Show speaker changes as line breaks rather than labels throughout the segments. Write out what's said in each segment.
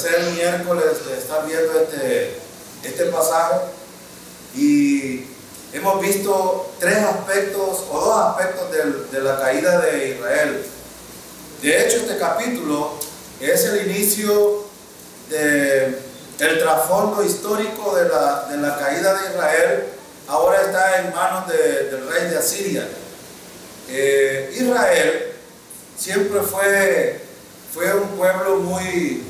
tercer miércoles de estar viendo este pasaje y hemos visto tres aspectos o dos aspectos de la caída de Israel. De hecho, este capítulo es el inicio del trasfondo histórico de la caída de Israel. Ahora está en manos del rey de Asiria. Israel siempre fue un pueblo muy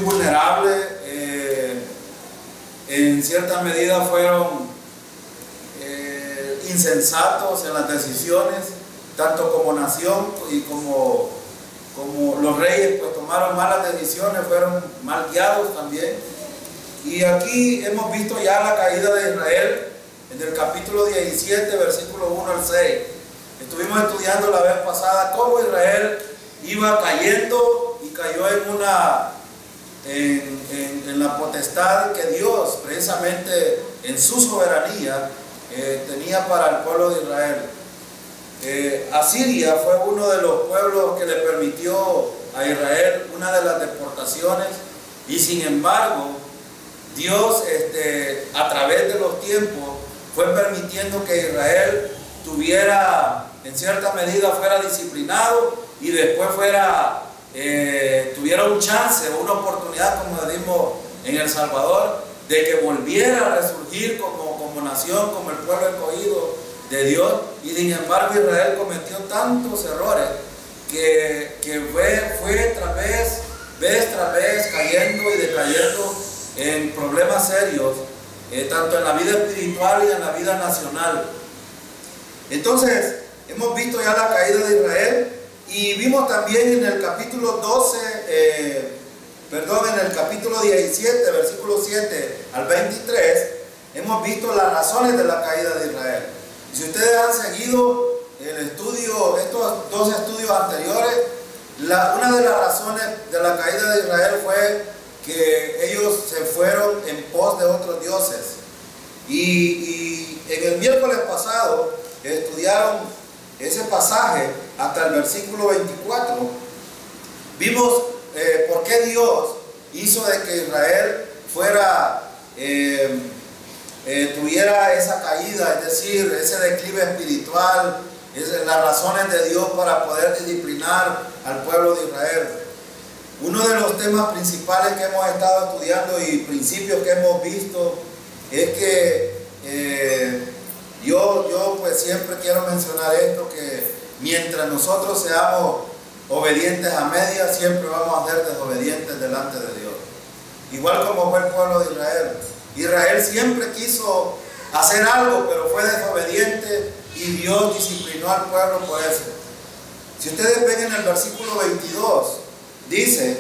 vulnerable. En cierta medida fueron insensatos en las decisiones, tanto como nación y como los reyes, pues tomaron malas decisiones, fueron mal guiados también. Y aquí hemos visto ya la caída de Israel en el capítulo 17, versículo 1 al 6. Estuvimos estudiando la vez pasada cómo Israel iba cayendo y cayó en la potestad que Dios, precisamente en su soberanía, tenía para el pueblo de Israel. Asiria fue uno de los pueblos que le permitió a Israel una de las deportaciones, y sin embargo Dios a través de los tiempos fue permitiendo que Israel tuviera, en cierta medida, fuera disciplinado y después tuviera un chance o una oportunidad, como decimos en El Salvador, de que volviera a resurgir como nación, como el pueblo escogido de Dios. Y sin embargo Israel cometió tantos errores que fue vez tras vez cayendo y decayendo en problemas serios, tanto en la vida espiritual y en la vida nacional. Entonces hemos visto ya la caída de Israel y vimos también en el capítulo 17, versículo 7 al 23, hemos visto las razones de la caída de Israel. Y si ustedes han seguido el estudio, estos dos estudios anteriores, una de las razones de la caída de Israel fue que ellos se fueron en pos de otros dioses. Y en el miércoles pasado estudiaron ese pasaje hasta el versículo 24. Vimos por qué Dios hizo de que Israel tuviera esa caída, es decir, ese declive espiritual, las razones de Dios para poder disciplinar al pueblo de Israel. Uno de los temas principales que hemos estado estudiando y principios que hemos visto es que yo pues siempre quiero mencionar esto, que mientras nosotros seamos obedientes a medias, siempre vamos a ser desobedientes delante de Dios. Igual como fue el pueblo de Israel. Israel siempre quiso hacer algo, pero fue desobediente y Dios disciplinó al pueblo por eso. Si ustedes ven en el versículo 22, dice: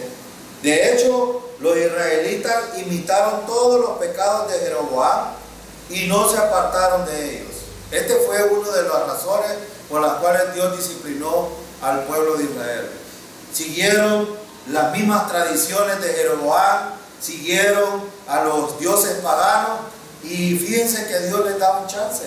de hecho, los israelitas imitaron todos los pecados de Jeroboam y no se apartaron de ellos. Este fue una de las razones por las cuales Dios disciplinó al pueblo de Israel. Siguieron las mismas tradiciones de Jeroboam, siguieron a los dioses paganos, y fíjense que Dios les da un chance.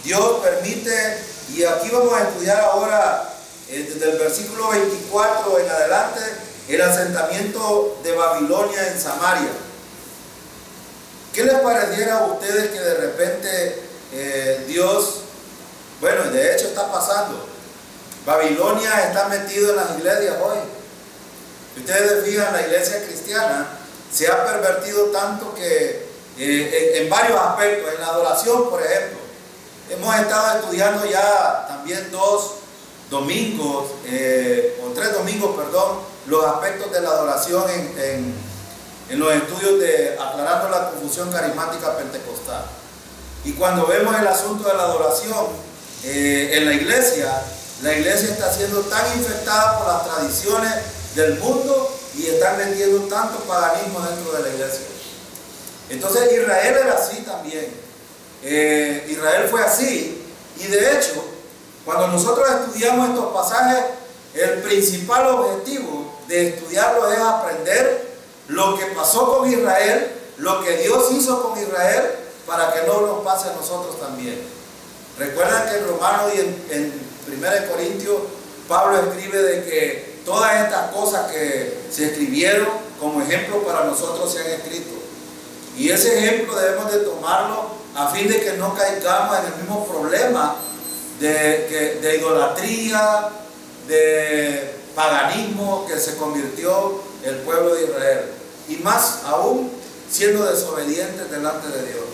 Dios permite, y aquí vamos a estudiar ahora desde el versículo 24 en adelante, el asentamiento de Babilonia en Samaria. ¿Qué les pareciera a ustedes que de repente Dios, bueno, de hecho está pasando, Babilonia está metido en las iglesias hoy? Si ustedes se fijan, la iglesia cristiana se ha pervertido tanto que en varios aspectos, en la adoración, por ejemplo, hemos estado estudiando ya también 2 domingos, o 3 domingos, perdón, los aspectos de la adoración en los estudios de Aclarando la Confusión Carismática Pentecostal. Y cuando vemos el asunto de la adoración en la iglesia está siendo tan infectada por las tradiciones del mundo y están metiendo tanto paganismo dentro de la iglesia. Entonces Israel era así también. Israel fue así, y de hecho, cuando nosotros estudiamos estos pasajes, el principal objetivo de estudiarlos es aprender lo que pasó con Israel, lo que Dios hizo con Israel, para que no nos pase a nosotros también. Recuerdan que en Romanos y en 1 Corintios, Pablo escribe de que todas estas cosas que se escribieron como ejemplo para nosotros se han escrito. Y ese ejemplo debemos de tomarlo a fin de que no caigamos en el mismo problema de idolatría, de paganismo que se convirtió el pueblo de Israel. Y más aún siendo desobedientes delante de Dios.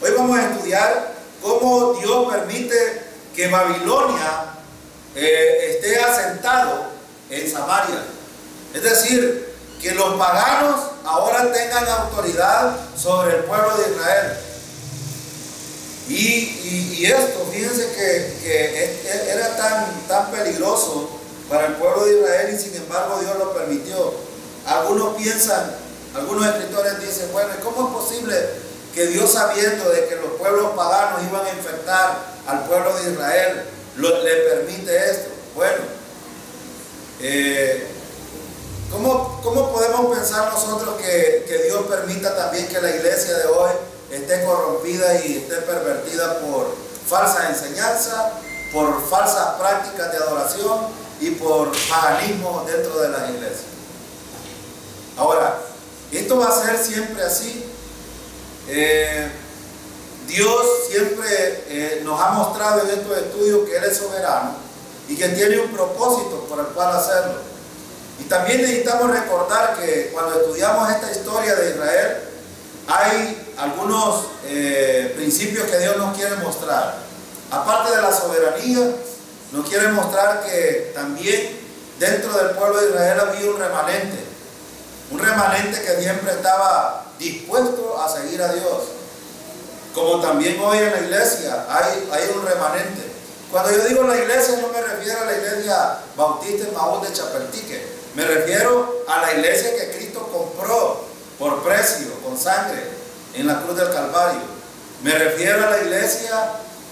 Hoy vamos a estudiar cómo Dios permite que Babilonia esté asentado en Samaria. Es decir, que los paganos ahora tengan autoridad sobre el pueblo de Israel. Y esto, fíjense que era tan peligroso para el pueblo de Israel, y sin embargo Dios lo permitió. Algunos piensan, algunos escritores dicen, bueno, ¿cómo es posible que Dios, sabiendo de que los pueblos paganos iban a infectar al pueblo de Israel, le permite esto? Bueno, ¿cómo podemos pensar nosotros que Dios permita también que la iglesia de hoy esté corrompida y esté pervertida por falsa enseñanza, por falsas prácticas de adoración y por paganismo dentro de las iglesias? Ahora, ¿esto va a ser siempre así? Dios siempre nos ha mostrado en estos estudios que Él es soberano y que tiene un propósito por el cual hacerlo. Y también necesitamos recordar que cuando estudiamos esta historia de Israel, hay algunos principios que Dios nos quiere mostrar. Aparte de la soberanía, nos quiere mostrar que también dentro del pueblo de Israel había un remanente que siempre estaba dispuesto a seguir a Dios. Como también hoy en la iglesia hay un remanente. Cuando yo digo la iglesia, no me refiero a la iglesia bautista en Maús de Chapeltique. Me refiero a la iglesia que Cristo compró por precio, con sangre, en la cruz del Calvario. Me refiero a la iglesia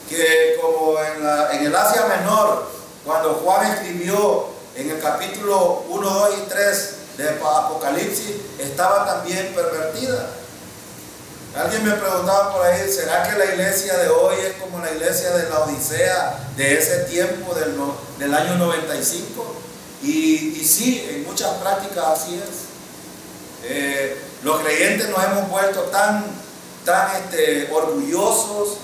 que, como en el Asia Menor, cuando Juan escribió en el capítulo 1, 2 y 3 de Apocalipsis, estaba también pervertida. Alguien me preguntaba por ahí, ¿será que la iglesia de hoy es como la iglesia de la Odisea de ese tiempo del año 95? Y sí, en muchas prácticas así es. Los creyentes nos hemos vuelto tan orgullosos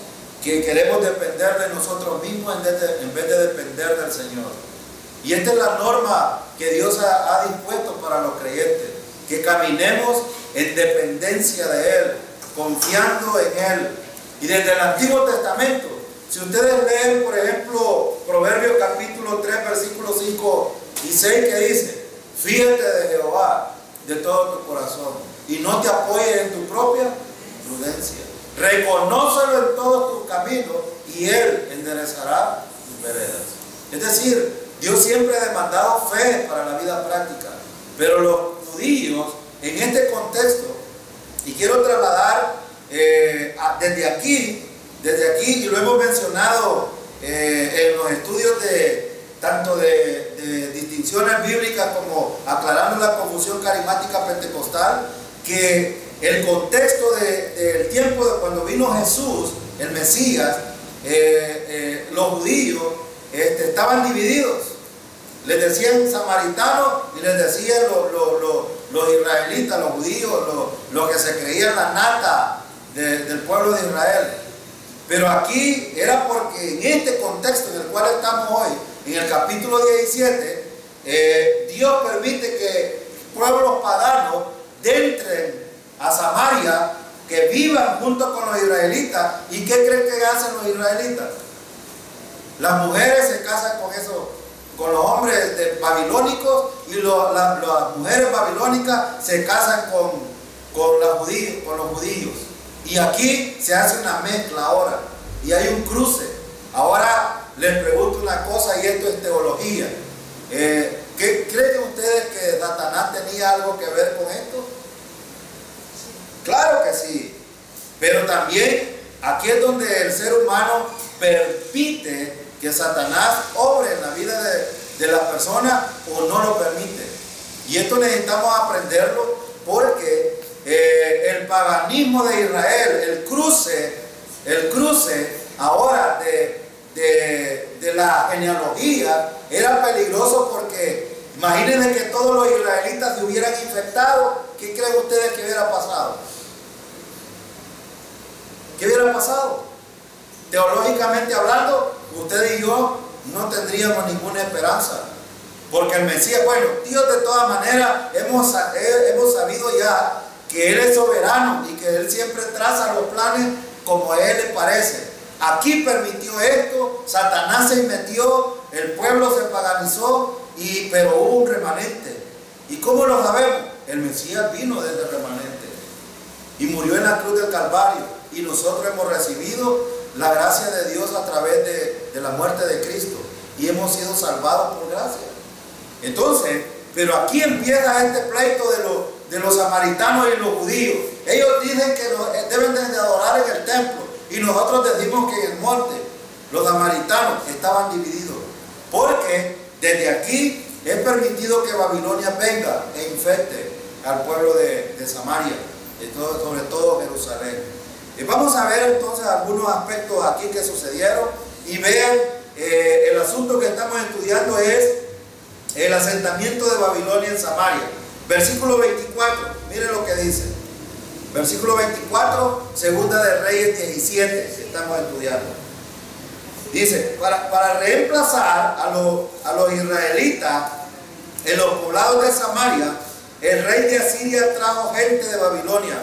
que queremos depender de nosotros mismos en vez de depender del Señor. Y esta es la norma que Dios ha dispuesto para los creyentes, que caminemos en dependencia de Él, confiando en Él. Y desde el Antiguo Testamento, si ustedes leen, por ejemplo, Proverbios capítulo 3, versículos 5 y 6, que dice: fíjate de Jehová de todo tu corazón y no te apoyes en tu propia prudencia. Reconócelo en todos tus caminos y Él enderezará tus veredas. Es decir, Dios siempre ha demandado fe para la vida práctica, pero los judíos en este contexto, y quiero trasladar desde aquí, y lo hemos mencionado en los estudios tanto de distinciones bíblicas como aclarando la confusión carismática pentecostal, que el contexto del tiempo de cuando vino Jesús, el Mesías, los judíos estaban divididos. Les decían samaritanos y les decían los israelitas, los judíos, los que se creían la nata del pueblo de Israel. Pero aquí era porque en este contexto en el cual estamos hoy, en el capítulo 17, Dios permite que pueblos paganos entren a Samaria, que vivan junto con los israelitas. ¿Y qué creen que hacen los israelitas? Las mujeres se casan con los hombres babilónicos, y las mujeres babilónicas se casan con los judíos. Y aquí se hace una mezcla ahora, y hay un cruce. Ahora les pregunto una cosa, y esto es teología. ¿Creen ustedes que Satanás tenía algo que ver con esto? Claro que sí. Pero también aquí es donde el ser humano permite que Satanás obre en la vida de las personas o no lo permite. Y esto necesitamos aprenderlo, porque el paganismo de Israel, el cruce ahora de la genealogía, era peligroso, porque Imagínense que todos los israelitas se hubieran infectado. ¿Qué creen ustedes que hubiera pasado? ¿Qué hubiera pasado? Teológicamente hablando, usted y yo no tendríamos ninguna esperanza. Porque el Mesías, bueno, Dios de todas maneras, hemos sabido ya que Él es soberano y que Él siempre traza los planes como a Él le parece. Aquí permitió esto, Satanás se metió, el pueblo se paganizó, pero hubo un remanente. ¿Y cómo lo sabemos? El Mesías vino desde el remanente y murió en la cruz del Calvario, y nosotros hemos recibido la gracia de Dios a través de la muerte de Cristo, y hemos sido salvados por gracia. Entonces, pero aquí empieza este pleito de los samaritanos y los judíos. Ellos dicen que deben de adorar en el templo, y nosotros decimos que en el monte. Los samaritanos estaban divididos, porque desde aquí es permitido que Babilonia venga e infecte al pueblo de Samaria, sobre todo Jerusalén. Vamos a ver entonces algunos aspectos aquí que sucedieron, y vean, el asunto que estamos estudiando es el asentamiento de Babilonia en Samaria. Versículo 24, miren lo que dice. Versículo 24, Segunda de Reyes 17, que estamos estudiando. Dice, para reemplazar a los israelitas en los poblados de Samaria, el rey de Asiria trajo gente de Babilonia,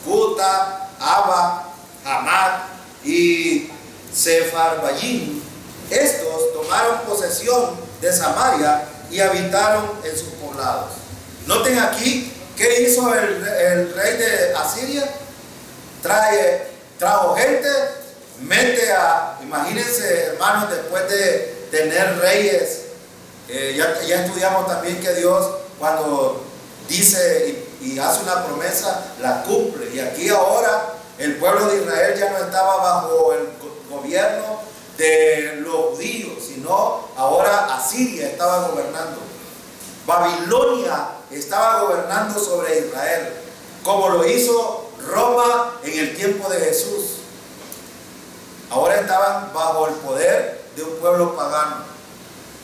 Cuta, Aba, Hamad y Sefarbayim. Estos tomaron posesión de Samaria y habitaron en sus poblados. Noten aquí qué hizo el rey de Asiria. Trajo gente, imagínense, hermanos, después de tener reyes, ya estudiamos también que Dios, cuando dice y hace una promesa, la cumple. Y aquí ahora el pueblo de Israel ya no estaba bajo el gobierno de los judíos, sino ahora Asiria estaba gobernando. Babilonia estaba gobernando sobre Israel, como lo hizo Roma en el tiempo de Jesús. Ahora estaban bajo el poder de un pueblo pagano.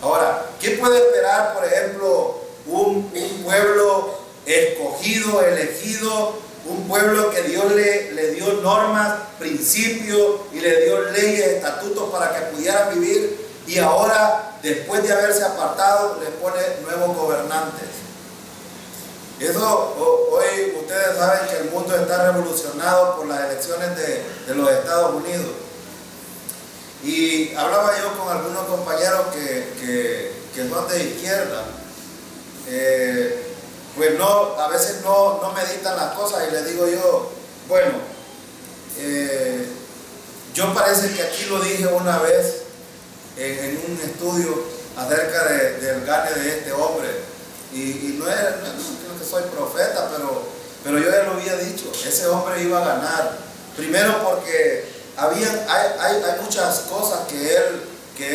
Ahora, ¿qué puede esperar, por ejemplo, un pueblo escogido, elegido, un pueblo que Dios le dio normas, principios, y le dio leyes, estatutos para que pudieran vivir, y ahora, después de haberse apartado, le pone nuevos gobernantes? Eso, hoy ustedes saben que el mundo está revolucionado por las elecciones de los Estados Unidos. Y hablaba yo con algunos compañeros que son de izquierda, pues a veces no meditan las cosas, y les digo yo, bueno, yo parece que aquí lo dije una vez en un estudio acerca del gane de este hombre, y no es que soy profeta, pero yo ya lo había dicho, ese hombre iba a ganar. Primero porque hay muchas cosas que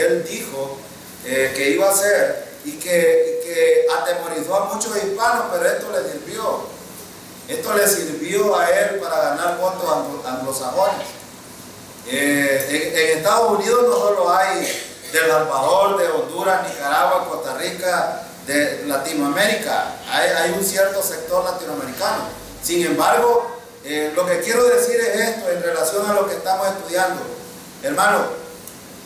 él dijo que iba a hacer, y que atemorizó a muchos hispanos, pero esto le sirvió. Esto le sirvió a él para ganar votos anglosajones. En Estados Unidos no solo hay de El Salvador, de Honduras, Nicaragua, Costa Rica, de Latinoamérica, hay un cierto sector latinoamericano. Sin embargo, lo que quiero decir es esto en relación a lo que estamos estudiando. Hermano,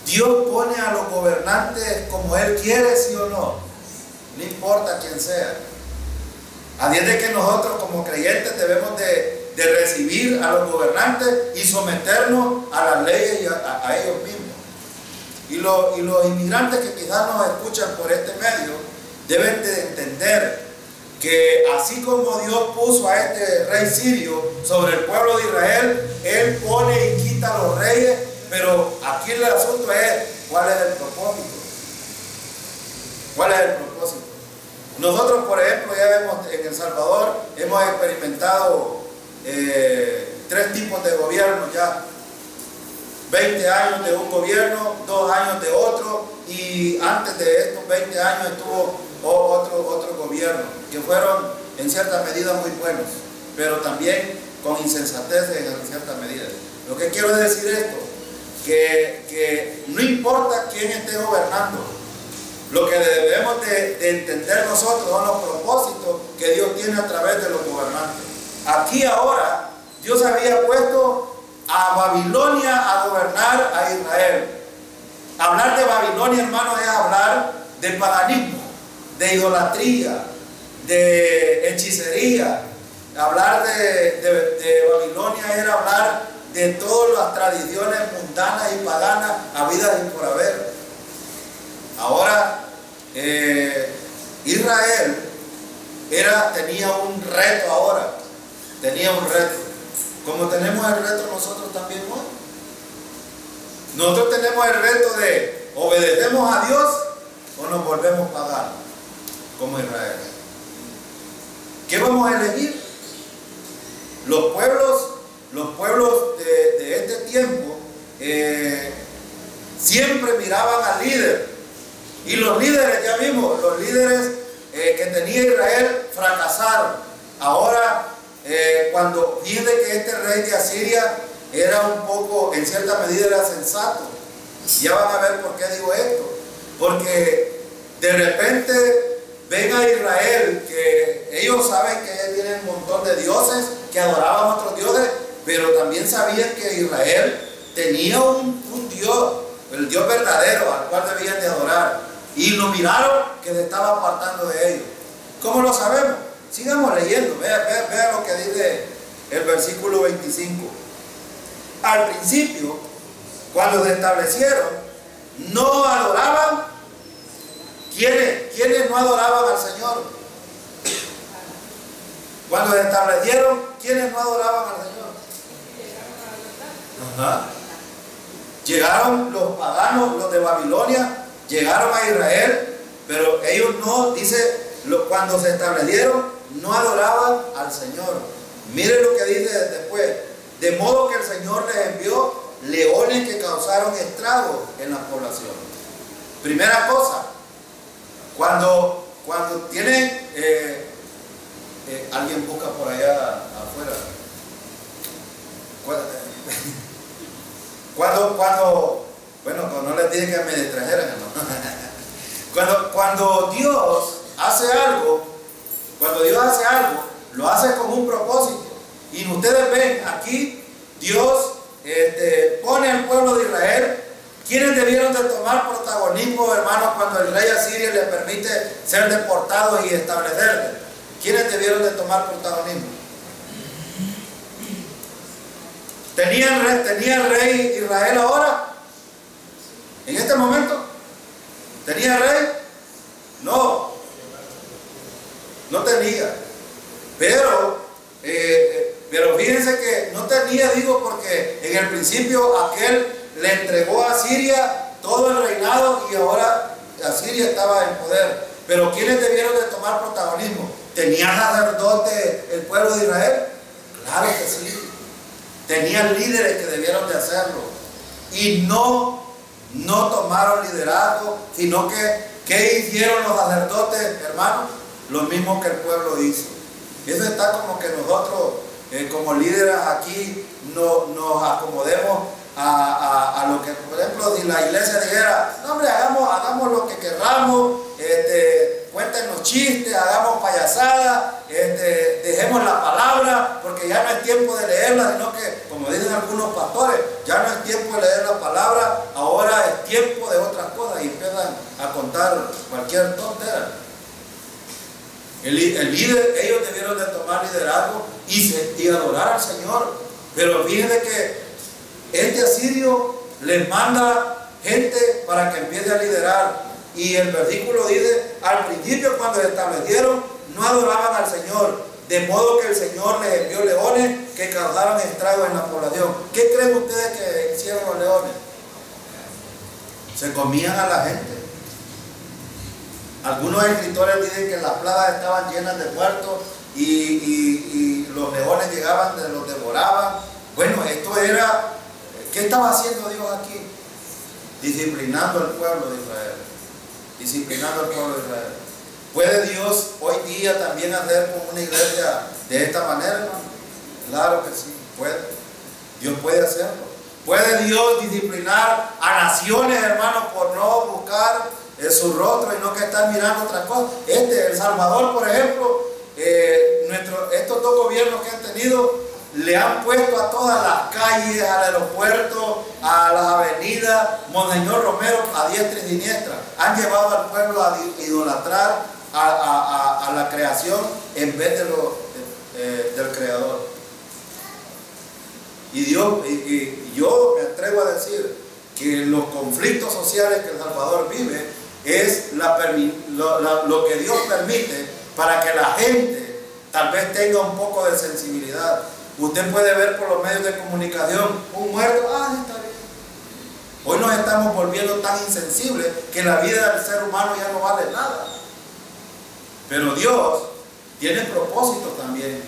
Dios pone a los gobernantes como Él quiere, sí o no, no importa quién sea. Así es de que nosotros como creyentes debemos de recibir a los gobernantes y someternos a las leyes y a ellos mismos. Y los inmigrantes que quizás nos escuchan por este medio deben de entender que así como Dios puso a este rey sirio sobre el pueblo de Israel, Él pone y quita a los reyes, pero aquí el asunto es cuál es el propósito. ¿Cuál es el propósito? Nosotros, por ejemplo, ya vemos en El Salvador, hemos experimentado 3 tipos de gobiernos ya. 20 años de un gobierno, 2 años de otro, y antes de estos 20 años estuvo otro gobierno, que fueron en cierta medida muy buenos, pero también con insensatez en cierta medida. Lo que quiero decir esto, que no importa quién esté gobernando, Lo que debemos de entender nosotros son los propósitos que Dios tiene a través de los gobernantes. Aquí ahora, Dios había puesto a Babilonia a gobernar a Israel. Hablar de Babilonia, hermanos, es hablar de paganismo, de idolatría, de hechicería. Hablar de Babilonia era hablar de todas las tradiciones mundanas y paganas habidas y por haber. Ahora, Israel tenía un reto ahora, tenía un reto, como tenemos el reto nosotros también hoy. Nosotros tenemos el reto de obedecemos a Dios o nos volvemos paganos, como Israel. ¿Qué vamos a elegir? Los pueblos de este tiempo siempre miraban al líder. Y los líderes, ya vimos, los líderes que tenía Israel fracasaron. Ahora, cuando fíjense que este rey de Asiria era un poco, en cierta medida era sensato. Ya van a ver por qué digo esto. Porque de repente ven a Israel, que ellos saben que ellos tienen un montón de dioses, que adoraban a otros dioses, pero también sabían que Israel tenía un Dios, el Dios verdadero al cual debían de adorar. Y lo miraron que se estaba apartando de ellos. ¿Cómo lo sabemos? Sigamos leyendo. Vea lo que dice el versículo 25. Al principio, cuando se establecieron, no adoraban. ¿Quiénes no adoraban al Señor? Cuando se establecieron, ¿quiénes no adoraban al Señor? Ajá. Llegaron los paganos, los de Babilonia, llegaron a Israel, pero ellos no, dice, cuando se establecieron, no adoraban al Señor. Miren lo que dice después. De modo que el Señor les envió leones que causaron estragos en la población. Primera cosa, cuando tienen, alguien busca por allá afuera. Bueno, no les dije que me distrajeran, ¿no? Cuando Dios hace algo, lo hace con un propósito. Y ustedes ven, aquí Dios pone al pueblo de Israel. ¿Quiénes debieron de tomar protagonismo, hermanos, cuando el rey asirio les permite ser deportados y establecerse? ¿Quiénes debieron de tomar protagonismo? ¿Tenía el rey Israel ahora? ¿En este momento? ¿Tenía rey? No. No tenía. Pero fíjense que no tenía, digo, porque en el principio aquel le entregó a Siria todo el reinado y ahora Asiria estaba en poder. Pero ¿quiénes debieron de tomar protagonismo? ¿Tenía sacerdote el pueblo de Israel? Claro que sí. Tenían líderes que debieron de hacerlo. Y no tomaron liderazgo, sino que ¿qué hicieron los sacerdotes, hermanos? Lo mismo que el pueblo hizo. Eso está como que nosotros, como líderes aquí, nos acomodemos a lo que, por ejemplo, si la iglesia dijera, no hombre, hagamos lo que querramos, cuéntenos chistes, hagamos payasadas, dejemos la palabra, porque ya no es tiempo de leerla, sino que, como dicen algunos pastores, ya no es tiempo de leer la palabra, ahora es tiempo de otras cosas, y empiezan a contar cualquier tontera. El líder, ellos debieron de tomar liderazgo y adorar al Señor. Pero fíjense que este asirio les manda gente para que empiece a liderar. Y el versículo dice, al principio cuando se establecieron, no adoraban al Señor, de modo que el Señor les envió leones que causaron estragos en la población. ¿Qué creen ustedes que hicieron los leones? Se comían a la gente. Algunos escritores dicen que las plagas estaban llenas de muertos y los leones llegaban, los devoraban. Bueno, esto era, ¿qué estaba haciendo Dios aquí? Disciplinando al pueblo de Israel. Disciplinando al pueblo de Israel. ¿Puede Dios hoy día también hacer con una iglesia de esta manera, hermano? Claro que sí, puede. Dios puede hacerlo. ¿Puede Dios disciplinar a naciones, hermanos, por no buscar su rostro y no que estar mirando otra cosa. El Salvador, por ejemplo, estos dos gobiernos que han tenido, le han puesto a todas las calles, al aeropuerto, a las avenidas, Monseñor Romero a diestra y siniestra. Han llevado al pueblo a idolatrar a la creación en vez del Creador. Y yo me atrevo a decir que los conflictos sociales que El Salvador vive es lo que Dios permite para que la gente tal vez tenga un poco de sensibilidad. Usted puede ver por los medios de comunicación un muerto, está bien. Hoy nos estamos volviendo tan insensibles que la vida del ser humano ya no vale nada. Pero Dios tiene propósito también.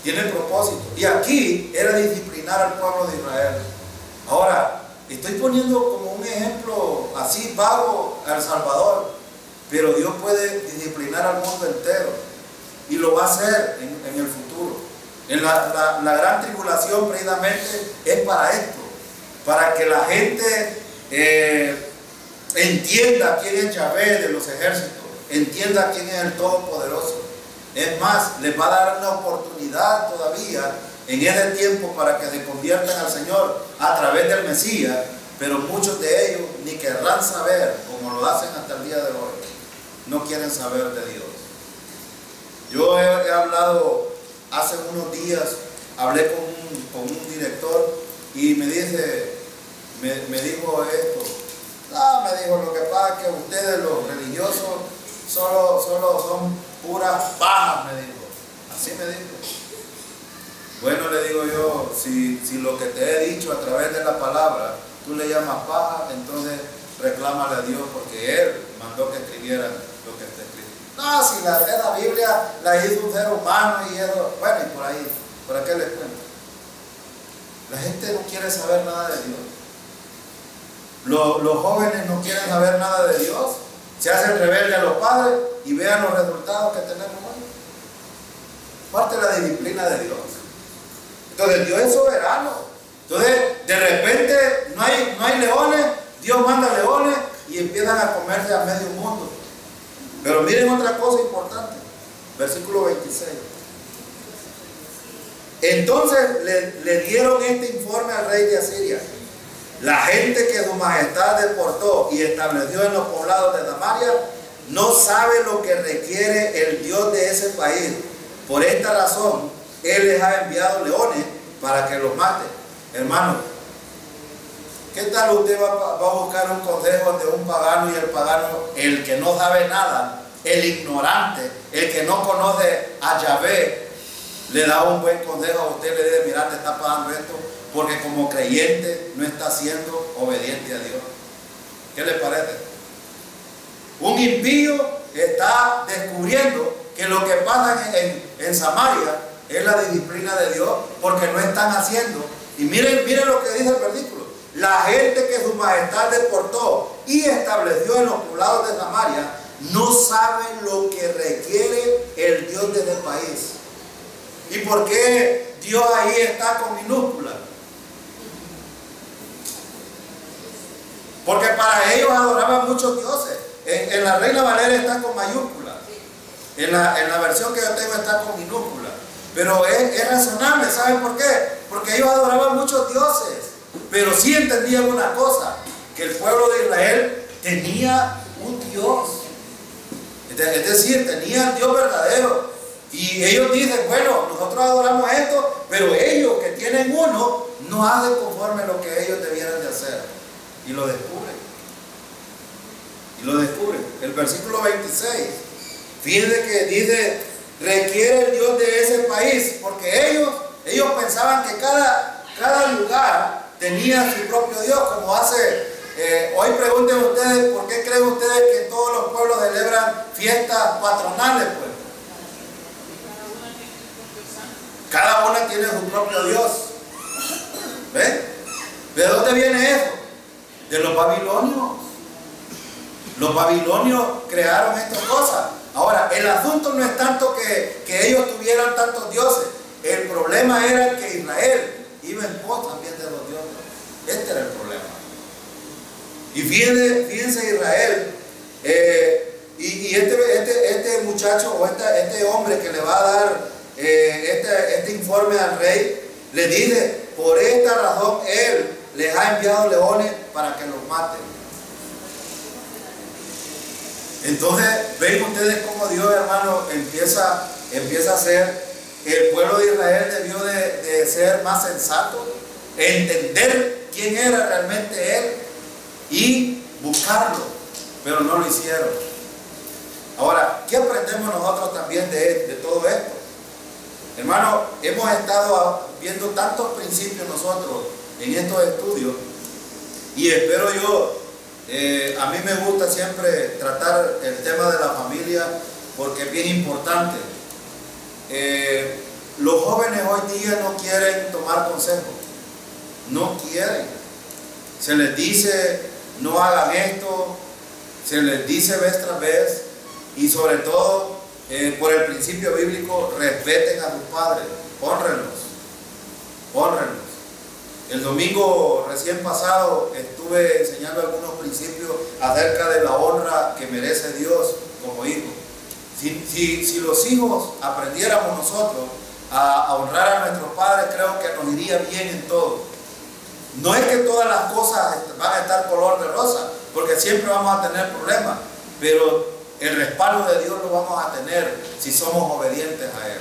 Tiene propósito. Y aquí era disciplinar al pueblo de Israel. Ahora, estoy poniendo como un ejemplo así vago a El Salvador, pero Dios puede disciplinar al mundo entero y lo va a hacer en el futuro. En la gran tribulación precisamente es para esto, para que la gente entienda quién es Yahvé de los ejércitos, entienda quién es el Todopoderoso. Es más, les va a dar una oportunidad todavía en ese tiempo para que se conviertan al Señor a través del Mesías, pero muchos de ellos ni querrán saber, como lo hacen hasta el día de hoy. No quieren saber de Dios. Yo he hablado hace unos días, hablé con un director y me dijo esto. Me dijo, lo que pasa es que ustedes los religiosos solo son puras pajas, me dijo. Así me dijo. Bueno, le digo yo, si lo que te he dicho a través de la palabra, tú le llamas paja, entonces reclámale a Dios, porque Él mandó que escribieran lo que está escrito. No, si la Biblia la hizo un ser humano y eso, bueno, y por ahí, ¿para qué les cuento? La gente no quiere saber nada de Dios. Los jóvenes no quieren saber nada de Dios, se hacen rebeldes a los padres y vean los resultados que tenemos hoy. Parte de la disciplina de Dios. Entonces Dios es soberano. Entonces de repente no hay leones, Dios manda leones y empiezan a comerse a medio mundo. Pero miren otra cosa importante, versículo 26. Entonces le dieron este informe al rey de Asiria: la gente que su majestad deportó y estableció en los poblados de Samaria no sabe lo que requiere el Dios de ese país. Por esta razón Él les ha enviado leones para que los maten. Hermano, ¿qué tal usted va a buscar un consejo de un pagano, y el pagano, el que no sabe nada, el ignorante, el que no conoce a Yahvé, le da un buen consejo a usted, le dice: mira, te está pagando esto porque como creyente no está siendo obediente a Dios? ¿Qué le parece? Un impío está descubriendo que lo que pasa en Samaria es la disciplina de Dios, porque no están haciendo. Y miren lo que dice el versículo: la gente que su majestad deportó y estableció en los poblados de Samaria no sabe lo que requiere el Dios de ese país. ¿Y por qué Dios ahí está con minúsculas? Porque para ellos adoraban muchos dioses. En la Reina Valera está con mayúsculas. En la versión que yo tengo está con minúsculas. Pero es razonable, ¿saben por qué? Porque ellos adoraban muchos dioses. Pero sí entendían una cosa: que el pueblo de Israel tenía un Dios. Es decir, tenía el Dios verdadero. Y ellos dicen: bueno, nosotros adoramos esto, pero ellos que tienen uno no hacen conforme a lo que ellos debieran de hacer. Y lo descubren. El versículo 26. Fíjense que dice: requiere el Dios de ese país, porque ellos pensaban que cada lugar tenía su propio Dios, como hace, hoy pregunten ustedes, ¿por qué creen ustedes que todos los pueblos celebran fiestas patronales? Pues cada una tiene su propio Dios. ¿Ven? ¿De dónde viene eso? De los babilonios. Los babilonios crearon estas cosas. Ahora, el asunto no es tanto que ellos tuvieran tantos dioses. El problema era que Israel iba en pos también de los dioses. Este era el problema. Y fíjense Israel, Y este muchacho o este hombre que le va a dar este informe al rey, le dice, por esta razón él les ha enviado leones para que los maten. Entonces, ven ustedes cómo Dios, hermano, empieza a hacer. El pueblo de Israel debió de ser más sensato, entender quién era realmente él y buscarlo, pero no lo hicieron. Ahora, ¿qué aprendemos nosotros también de todo esto? Hermano, hemos estado viendo tantos principios nosotros en estos estudios y espero yo, a mí me gusta siempre tratar el tema de la familia porque es bien importante. Los jóvenes hoy día no quieren tomar consejos, no quieren. Se les dice, no hagan esto, se les dice vez tras vez, y sobre todo, por el principio bíblico, respeten a sus padres, hónrenlos, hónrenlos. El domingo recién pasado estuve enseñando algunos principios acerca de la honra que merece Dios como hijo. Si los hijos aprendiéramos nosotros a honrar a nuestros padres, creo que nos iría bien en todo. No es que todas las cosas van a estar color de rosa, porque siempre vamos a tener problemas, pero el respaldo de Dios lo vamos a tener si somos obedientes a Él.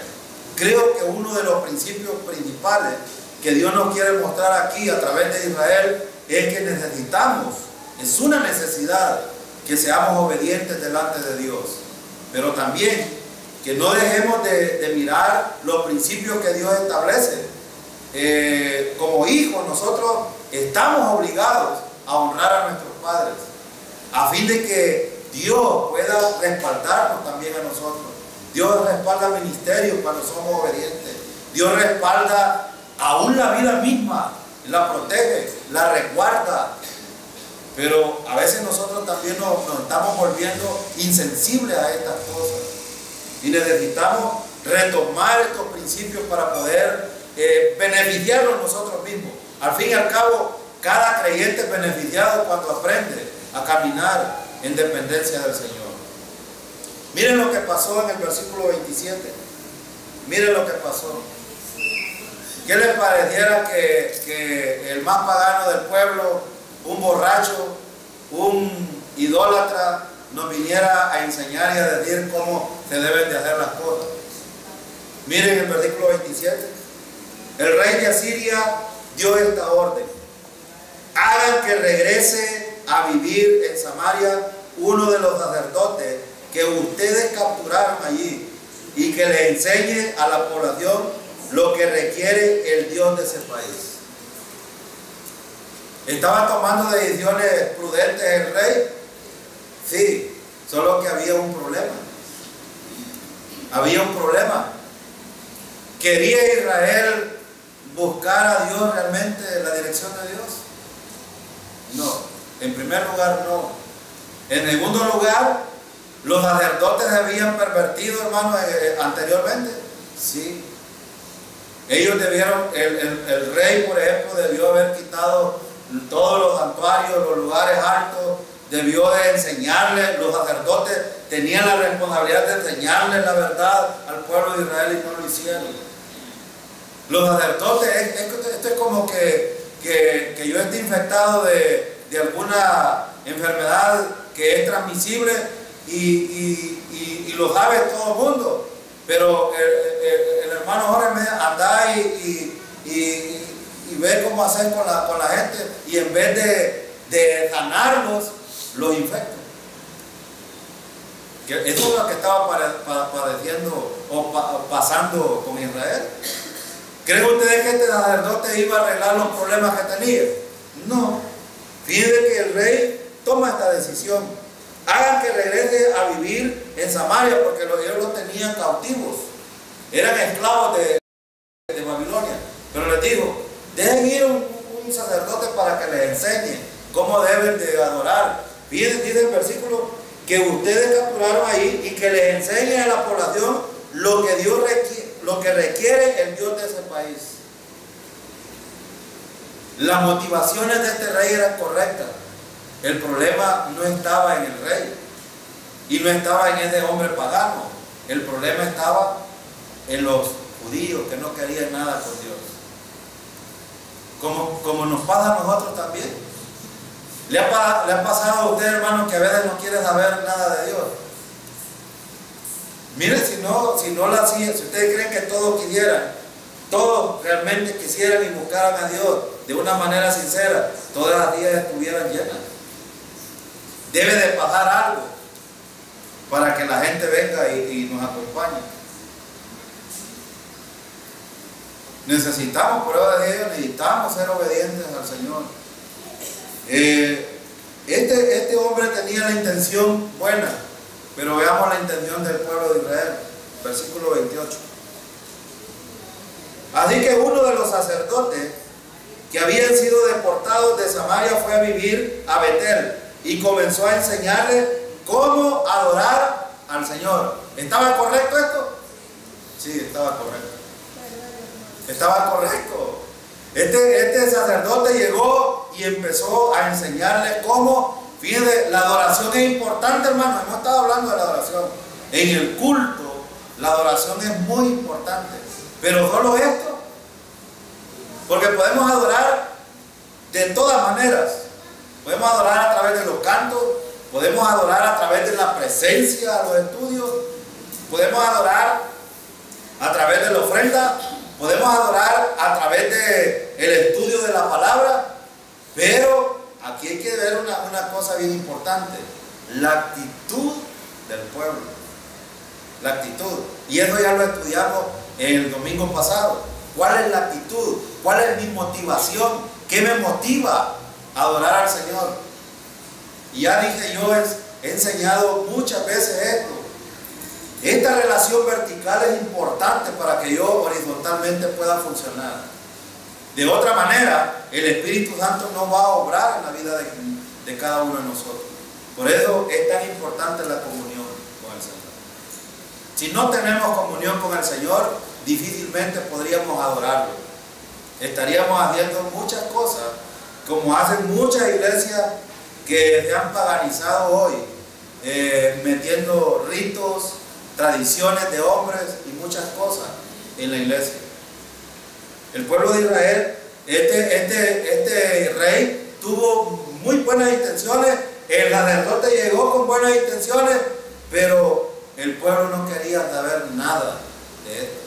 Creo que uno de los principios principales que Dios nos quiere mostrar aquí a través de Israel es que necesitamos, es una necesidad que seamos obedientes delante de Dios, pero también que no dejemos de mirar los principios que Dios establece. Como hijos nosotros estamos obligados a honrar a nuestros padres a fin de que Dios pueda respaldarnos también a nosotros. Dios respalda ministerios cuando somos obedientes. Dios respalda aún la vida misma, la protege, la resguarda. Pero a veces nosotros también nos estamos volviendo insensibles a estas cosas y necesitamos retomar estos principios para poder beneficiarnos nosotros mismos. Al fin y al cabo, cada creyente es beneficiado cuando aprende a caminar en dependencia del Señor. Miren lo que pasó en el versículo 27. Miren lo que pasó. ¿Qué les pareciera que el más pagano del pueblo, un borracho, un idólatra, nos viniera a enseñar y a decir cómo se deben de hacer las cosas? Miren el versículo 27. El rey de Asiria dio esta orden: hagan que regrese a vivir en Samaria uno de los sacerdotes que ustedes capturaron allí y que le enseñe a la población lo que requiere el Dios de ese país. ¿Estaba tomando decisiones prudentes el rey? Sí, solo que había un problema. Había un problema. ¿Quería Israel buscar a Dios realmente, la dirección de Dios? No, en primer lugar no. En segundo lugar, ¿los sacerdotes habían pervertido, hermanos, anteriormente? Sí. Ellos debieron, el rey, por ejemplo, debió haber quitado todos los santuarios, los lugares altos, debió de enseñarles, los sacerdotes tenían la responsabilidad de enseñarles la verdad al pueblo de Israel y no lo hicieron. Los sacerdotes, esto es como que yo esté infectado de alguna enfermedad que es transmisible y lo sabe todo el mundo, pero el hermano Jorge me anda y ve cómo hacer con la gente, y en vez de sanarlos, los infecta. Eso es lo que estaba padeciendo o pasando con Israel. ¿Creen ustedes que este sacerdote iba a arreglar los problemas que tenía? No. Fíjense que el rey toma esta decisión: hagan que regrese a vivir en Samaria, porque ellos los tenían cautivos, eran esclavos de Babilonia. Pero les digo, dejen ir un sacerdote para que les enseñe cómo deben de adorar. Fíjense, dice el versículo, que ustedes capturaron ahí y que les enseñen a la población lo que Dios requiere, lo que requiere el Dios de ese país. Las motivaciones de este rey eran correctas. El problema no estaba en el rey. Y no estaba en ese hombre pagano. El problema estaba en los judíos que no querían nada con Dios. Como nos pasa a nosotros también. ¿Le ha pasado a usted, hermano, que a veces no quiere saber nada de Dios? Mire, si no lo hacían, si ustedes creen que todos quisieran, todos realmente quisieran y buscaran a Dios de una manera sincera, todas las días estuvieran llenas. Debe de pasar algo para que la gente venga y nos acompañe. Necesitamos pruebas de Dios, necesitamos ser obedientes al Señor. Este hombre tenía la intención buena, pero veamos la intención del pueblo de Israel, versículo 28. Así que uno de los sacerdotes que habían sido deportados de Samaria fue a vivir a Betel y comenzó a enseñarle cómo adorar al Señor. ¿Estaba correcto esto? Sí, estaba correcto. Estaba correcto. Este sacerdote llegó y empezó a enseñarle cómo. Fíjense, la adoración es importante, hermano. No estaba hablando de la adoración. En el culto, la adoración es muy importante. Pero solo esto. Porque podemos adorar de todas maneras. Podemos adorar a través de los cantos. Podemos adorar a través de la presencia, los estudios. Podemos adorar a través de la ofrenda. Podemos adorar a través del estudio de la palabra. Pero aquí hay que ver una cosa bien importante. La actitud del pueblo. La actitud. Y eso ya lo estudiamos el domingo pasado. ¿Cuál es la actitud? ¿Cuál es mi motivación? ¿Qué me motiva a adorar al Señor? Y ya dije yo, he enseñado muchas veces esto. Esta relación vertical es importante para que yo horizontalmente pueda funcionar. De otra manera, el Espíritu Santo no va a obrar en la vida de cada uno de nosotros. Por eso es tan importante la comunión con el Señor. Si no tenemos comunión con el Señor, difícilmente podríamos adorarlo. Estaríamos haciendo muchas cosas, como hacen muchas iglesias que se han paganizado hoy, metiendo ritos, tradiciones de hombres y muchas cosas en la iglesia. El pueblo de Israel, este rey tuvo muy buenas intenciones, el sacerdote llegó con buenas intenciones, pero el pueblo no quería saber nada de esto.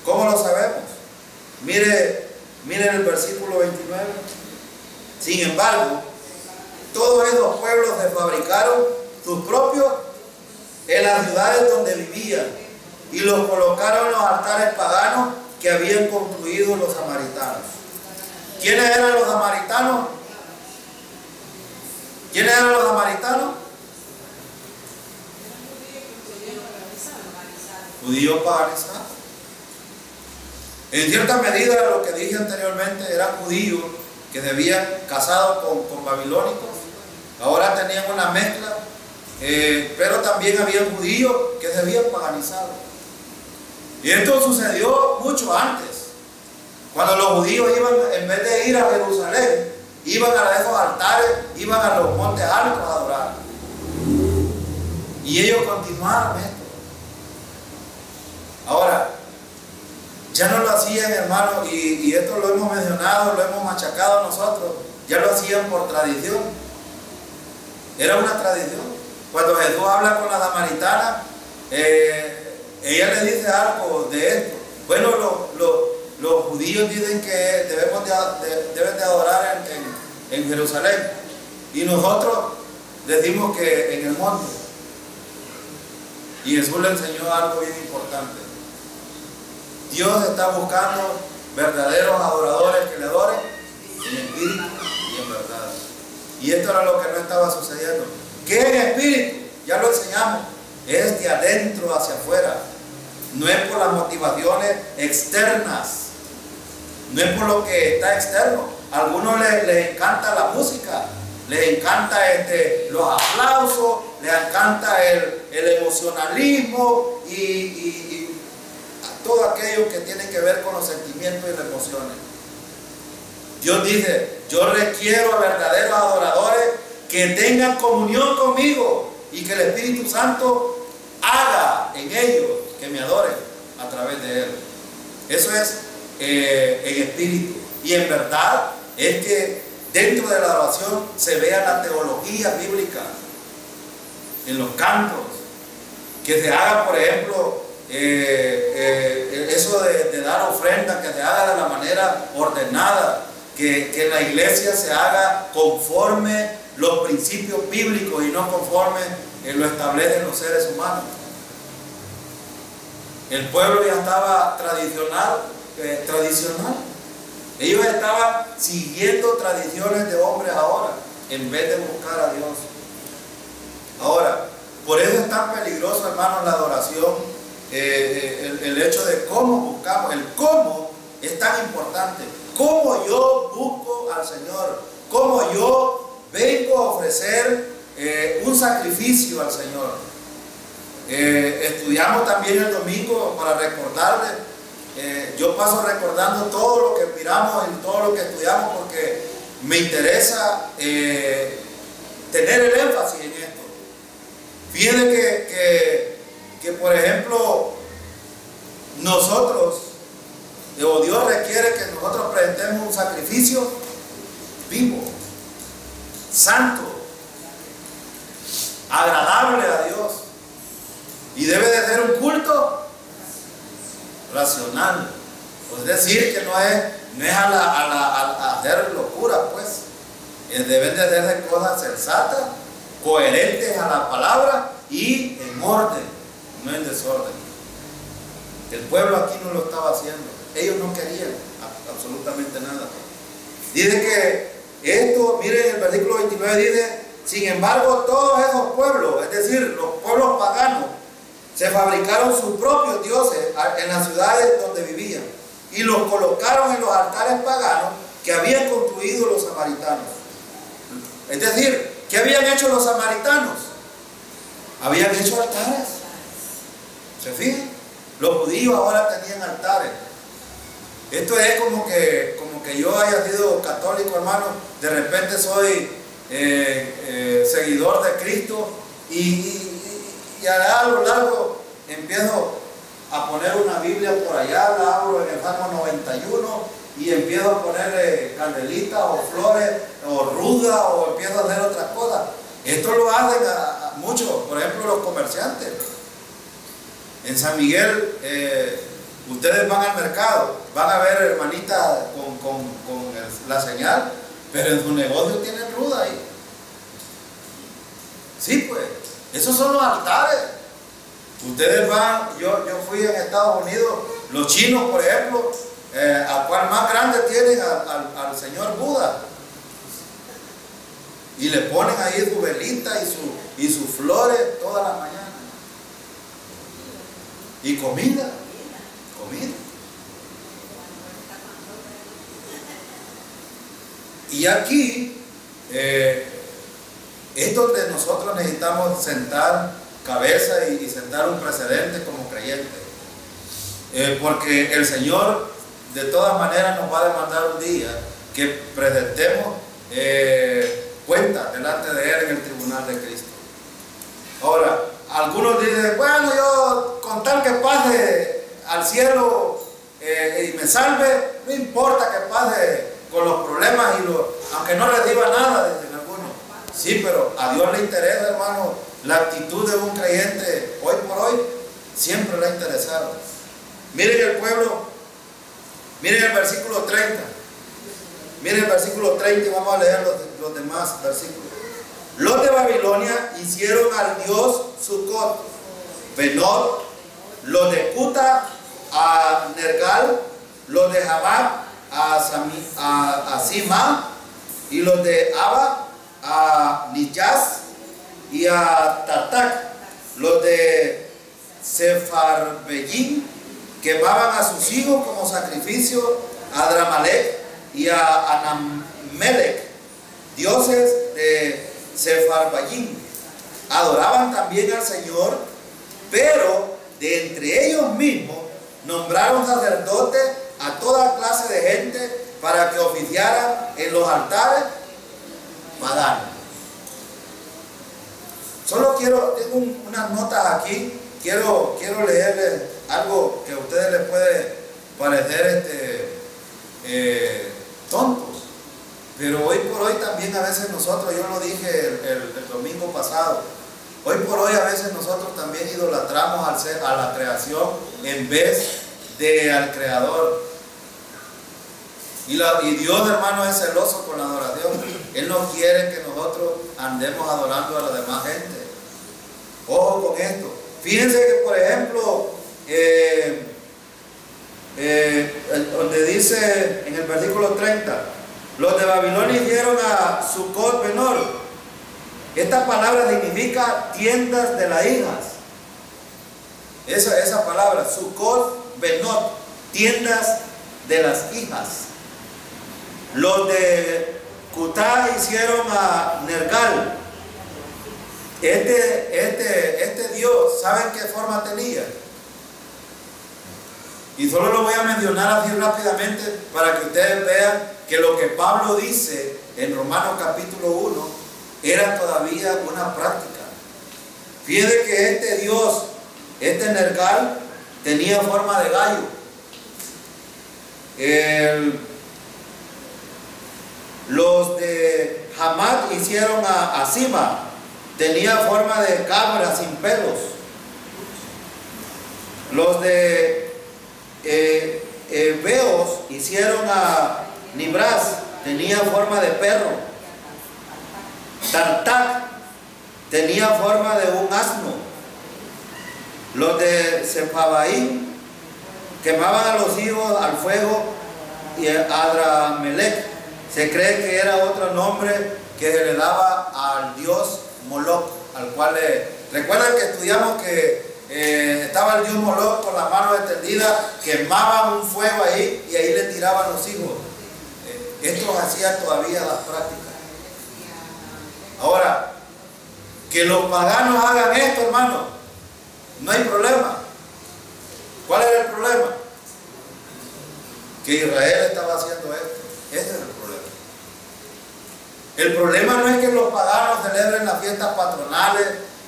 ¿Cómo lo sabemos? Mire el versículo 29. Sin embargo, todos esos pueblos se fabricaron sus propios en las ciudades donde vivían y los colocaron en los altares paganos que habían construido los samaritanos. ¿Quiénes eran los samaritanos? ¿Quiénes eran los samaritanos? Judíos paganizados. En cierta medida, lo que dije anteriormente, eran judíos que se habían casado con babilónicos. Ahora tenían una mezcla, pero también había judíos que se habían paganizado. Y esto sucedió mucho antes, cuando los judíos iban, en vez de ir a Jerusalén, iban a esos altares, iban a los montes altos a adorar. Y ellos continuaron esto. Ahora, ya no lo hacían, hermano, y esto lo hemos mencionado, lo hemos machacado nosotros, ya lo hacían por tradición. Era una tradición. Cuando Jesús habla con la samaritana, ella le dice algo de esto. Bueno, los judíos dicen que deben de adorar en Jerusalén, y nosotros decimos que en el monte. Y Jesús le enseñó algo bien importante. Dios está buscando verdaderos adoradores que le adoren en espíritu y en verdad. Y esto era lo que no estaba sucediendo. ¿Qué es espíritu? Ya lo enseñamos. Es de adentro hacia afuera. No es por las motivaciones externas. No es por lo que está externo. A algunos les encanta la música, les encanta los aplausos, les encanta el emocionalismo y todo aquello que tiene que ver con los sentimientos y las emociones. Dios dice: yo requiero a verdaderos adoradores que tengan comunión conmigo, y que el Espíritu Santo haga en ellos que me adoren a través de Él. Eso es en espíritu. Y en verdad es que dentro de la adoración se vea la teología bíblica en los cantos, que se haga, por ejemplo, eso de dar ofrenda, que se haga de la manera ordenada, que en la iglesia se haga conforme los principios bíblicos y no conforme lo establecen los seres humanos. El pueblo ya estaba tradicional. Ellos estaban siguiendo tradiciones de hombres ahora, en vez de buscar a Dios. Ahora, por eso es tan peligroso, hermanos, la adoración, el hecho de cómo buscamos. El cómo es tan importante. Cómo yo busco al Señor, cómo yo vengo a ofrecer un sacrificio al Señor. Estudiamos también el domingo para recordarle. Yo paso recordando todo lo que miramos y todo lo que estudiamos, porque me interesa tener el énfasis en esto. Fíjense que por ejemplo, nosotros, o Dios requiere que nosotros presentemos un sacrificio vivo, santo, agradable a Dios, y debe de ser un culto racional. Es decir, que no es a hacer locura, pues. Deben de ser cosas sensatas, coherentes a la palabra y en orden, no en desorden. El pueblo aquí no lo estaba haciendo. Ellos no querían absolutamente nada. Dice que esto, miren el versículo 29, dice: sin embargo, todos esos pueblos, es decir, los pueblos paganos, se fabricaron sus propios dioses en las ciudades donde vivían y los colocaron en los altares paganos que habían construido los samaritanos. Es decir, ¿qué habían hecho los samaritanos? Habían hecho altares. ¿Se fijan? Los judíos ahora tenían altares. Esto es como que yo haya sido católico, hermano, de repente soy seguidor de Cristo y a lo largo empiezo a poner una Biblia por allá, la abro en el Salmo 91 y empiezo a ponerle candelitas o flores o rudas o empiezo a hacer otras cosas. Esto lo hacen a muchos, por ejemplo los comerciantes. En San Miguel, ustedes van al mercado, van a ver hermanitas con la señal, pero en su negocio tienen ruda ahí. Sí, pues, esos son los altares. Ustedes van, yo fui en Estados Unidos, los chinos, por ejemplo, al cual más grande tienen al señor Buda. Y le ponen ahí su velita y sus flores todas las mañanas. Y comida. Y aquí es donde nosotros necesitamos sentar cabeza y sentar un precedente como creyentes. Porque el Señor de todas maneras nos va a demandar un día que presentemos cuenta delante de Él en el tribunal de Cristo. Ahora, algunos dicen: bueno, yo con tal que pase al cielo y me salve, no importa que pase con los problemas aunque no reciba nada, dicen algunos. Sí, pero a Dios le interesa, hermano, la actitud de un creyente hoy por hoy, siempre le ha interesado. Miren el pueblo, miren el versículo 30. Miren el versículo 30 y vamos a leer los demás versículos. Los de Babilonia hicieron al dios Sucot, Benot, los de Cuta a Nergal, los de Jabá a Sima, y los de Abba a Niyaz y a Tartak. Los de Sepharbeyim quemaban a sus hijos como sacrificio a Adramelech y a Anamelech, dioses de Sepharbeyim. Adoraban también al Señor, pero de entre ellos mismos nombraron sacerdotes a toda clase de gente para que oficiaran en los altares paganos. tengo unas notas aquí, quiero leerles algo que a ustedes les puede parecer tontos, pero hoy por hoy también a veces nosotros, yo lo dije el domingo pasado, hoy por hoy a veces nosotros también idolatramos a la creación en vez de al Creador. Y Dios, hermano, es celoso con la adoración. Él no quiere que nosotros andemos adorando a la demás gente. Ojo con esto. Fíjense que, por ejemplo, donde dice en el versículo 30, los de Babilonia hicieron a Sucot Benor. Esta palabra significa tiendas de las hijas. Esa palabra, Sucot Benor, tiendas de las hijas. Los de Cutá hicieron a Nergal. Este Dios, ¿saben qué forma tenía? Y solo lo voy a mencionar así rápidamente para que ustedes vean que lo que Pablo dice en Romanos capítulo 1 era todavía una práctica. Fíjense que este Dios, este Nergal, tenía forma de gallo. Los de Hamat hicieron a Sima, tenía forma de cabra sin pelos. Los de Beos hicieron a Nibras, tenía forma de perro. Tartak tenía forma de un asno. Los de Sefabaí quemaban a los hijos al fuego, y Adramelech se cree que era otro nombre que se le daba al dios Moloch, al cual recuerdan que estudiamos que estaba el dios Moloch con las manos extendidas, quemaban un fuego ahí y ahí le tiraban los hijos. Estos hacían todavía las prácticas. Ahora, que los paganos hagan esto, hermano, no hay problema. ¿Cuál era el problema? Que Israel estaba haciendo esto. Ese es el problema. El problema no es que los paganos celebren las fiestas patronales,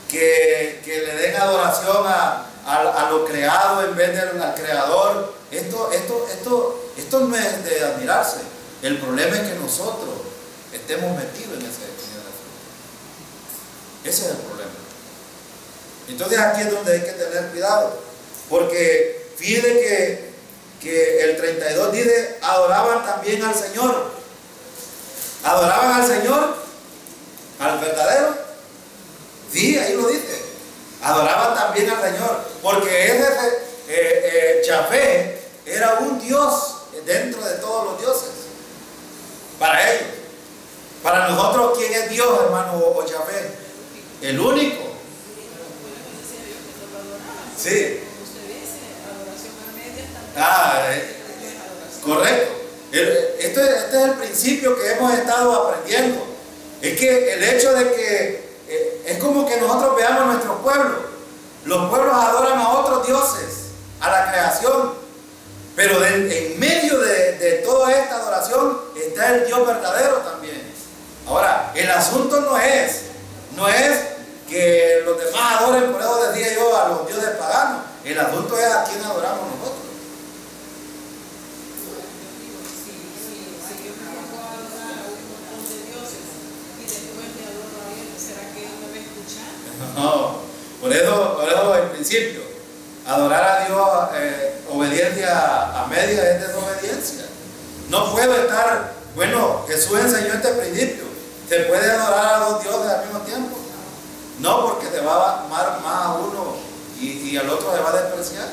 que le den adoración a lo creado en vez del creador. Esto no es de admirarse. El problema es que nosotros estemos metidos en ese asunto. Ese es el problema. Entonces aquí es donde hay que tener cuidado, porque fíjate que el 32 dice, adoraban también al Señor. ¿Adoraban al Señor? ¿Al verdadero? Sí, ahí lo dice. Adoraban también al Señor, porque ese Yahvé era un Dios dentro de todos los dioses. Para ellos. Para nosotros, ¿quién es Dios, hermano, o Yahvé? El único. Sí. Correcto. Este es el principio que hemos estado aprendiendo. Es que el hecho de que es como que nosotros veamos nuestros pueblos. Los pueblos adoran a otros dioses, a la creación, pero en medio de toda esta adoración está el Dios verdadero también. Ahora, el asunto no es que los demás adoren, por eso decía yo, a los dioses paganos. El asunto es a quién adoramos nosotros. No, por eso en principio, adorar a Dios, obediencia a media es desobediencia. No puedo estar, bueno, Jesús enseñó este principio, se puede adorar a dos dioses al mismo tiempo. No, porque se va a amar más a uno y al otro se va a despreciar.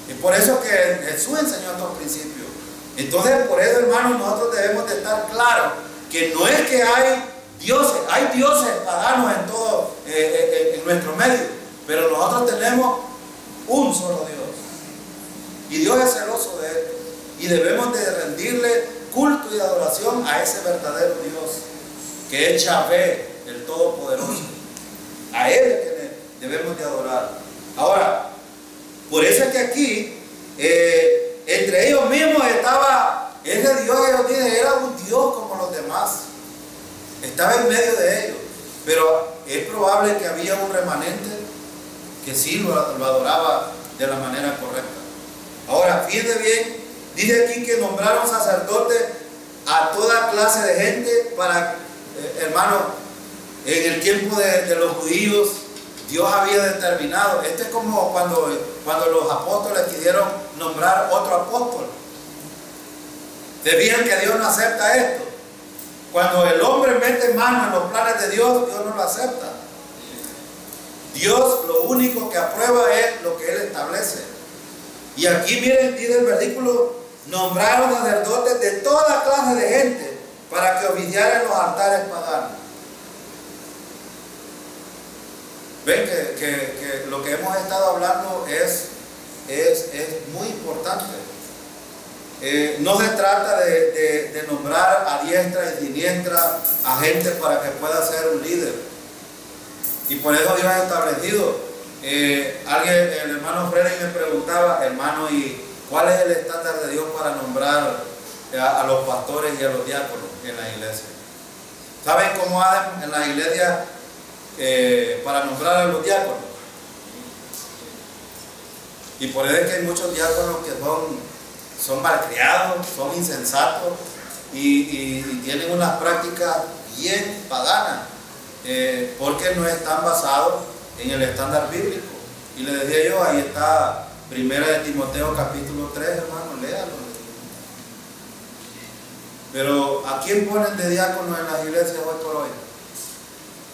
Y por eso que Jesús enseñó estos principios. Entonces, por eso, hermanos, nosotros debemos de estar claros que no es que hay dioses paganos en todo, en nuestro medio, pero nosotros tenemos un solo Dios. Y Dios es celoso de él. Y debemos de rendirle culto y adoración a ese verdadero Dios, que es Yahvé, el Todopoderoso. A Él es que debemos de adorar. Ahora, por eso es que aquí, entre ellos mismos estaba ese Dios que ellos dicen, era un Dios como los demás. Estaba en medio de ellos. Pero es probable que había un remanente que sí lo adoraba de la manera correcta. Ahora, fíjense bien, dice aquí que nombraron sacerdotes a toda clase de gente para, hermano, en el tiempo de los judíos, Dios había determinado. Esto es como cuando los apóstoles quisieron nombrar otro apóstol. Debían que Dios no acepta esto. Cuando el hombre mete mano en los planes de Dios, Dios no lo acepta. Dios lo único que aprueba es lo que Él establece. Y aquí miren, dice el versículo, nombraron sacerdotes de toda clase de gente para que oficiaran en los altares paganos. Ven que lo que hemos estado hablando es muy importante. No se trata de nombrar a diestra y siniestra a gente para que pueda ser un líder. Y por eso Dios ha establecido. El hermano Freddy me preguntaba, hermano, ¿y cuál es el estándar de Dios para nombrar a los pastores y a los diáconos en la iglesia? ¿Saben cómo hacen en la iglesia para nombrar a los diáconos? Y por eso es que hay muchos diáconos que son malcriados, son insensatos y tienen unas prácticas bien paganas, porque no están basados en el estándar bíblico. Y le decía yo, ahí está 1 de Timoteo capítulo 3, hermano, léalo. Pero ¿a quién ponen de diácono en las iglesias hoy por hoy?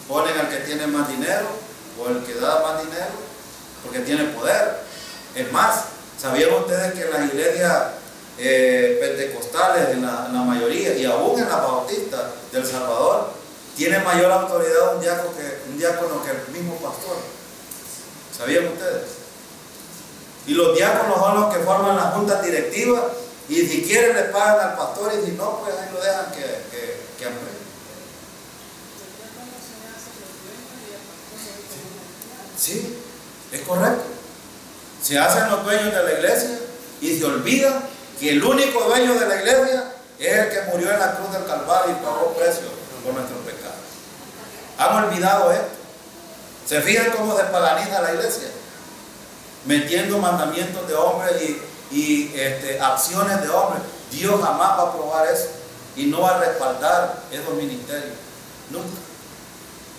Ponen al que tiene más dinero o el que da más dinero porque tiene poder. Es más, ¿sabían ustedes que en las iglesias pentecostales, en la mayoría, y aún en las bautistas del Salvador, tiene mayor autoridad un diácono que el mismo pastor? ¿Sabían ustedes? Y los diáconos son los que forman las juntas directivas, y si quieren le pagan al pastor, y si no, pues ahí lo dejan que aprenda. Sí, es correcto. Se hacen los dueños de la iglesia y se olvida que el único dueño de la iglesia es el que murió en la cruz del Calvario y pagó precio por nuestros pecados. Han olvidado esto. ¿Se fijan cómo se paganiza la iglesia? Metiendo mandamientos de hombres y acciones de hombres. Dios jamás va a aprobar eso y no va a respaldar esos ministerios. Nunca.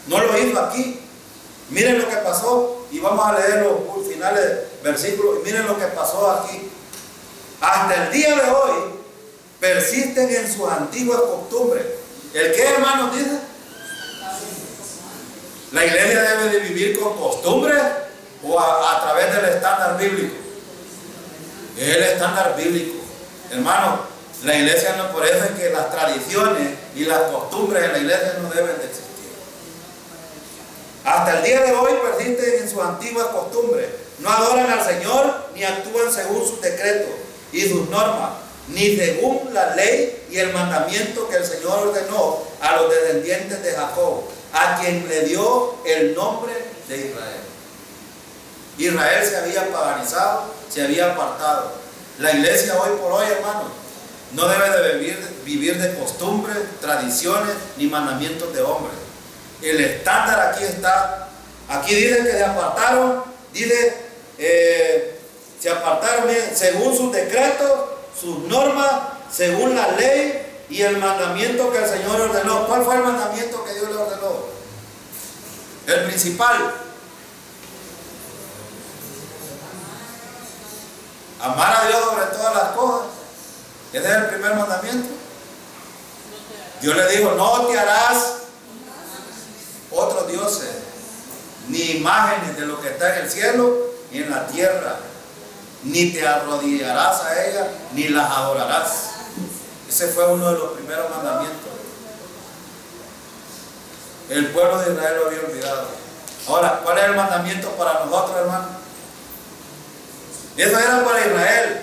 No lo hizo aquí. Miren lo que pasó, y vamos a leer los finales versículos, y miren lo que pasó aquí. Hasta el día de hoy persisten en sus antiguas costumbres. ¿El qué, hermanos, dice? ¿La iglesia debe de vivir con costumbres o a través del estándar bíblico? Es el estándar bíblico. Hermano, la iglesia no, por eso es que las tradiciones y las costumbres en la iglesia no deben de existir. Hasta el día de hoy persisten en sus antiguas costumbres. No adoran al Señor ni actúan según sus decretos y sus normas, ni según la ley y el mandamiento que el Señor ordenó a los descendientes de Jacob, a quien le dio el nombre de Israel. Israel se había paganizado, se había apartado. La iglesia hoy por hoy, hermano, no debe de vivir de costumbres, tradiciones ni mandamientos de hombres. El estándar aquí está. Aquí dice que se apartaron, dice, se apartaron según sus decretos, sus normas, según la ley y el mandamiento que el Señor ordenó. ¿Cuál fue el mandamiento que Dios le ordenó? El principal. Amar a Dios sobre todas las cosas. Ese es el primer mandamiento. Dios le dijo, no te harás otros dioses, ni imágenes de lo que está en el cielo ni en la tierra, ni te arrodillarás a ellas, ni las adorarás. Ese fue uno de los primeros mandamientos. El pueblo de Israel lo había olvidado. Ahora, ¿cuál es el mandamiento para nosotros, hermano? Eso era para Israel.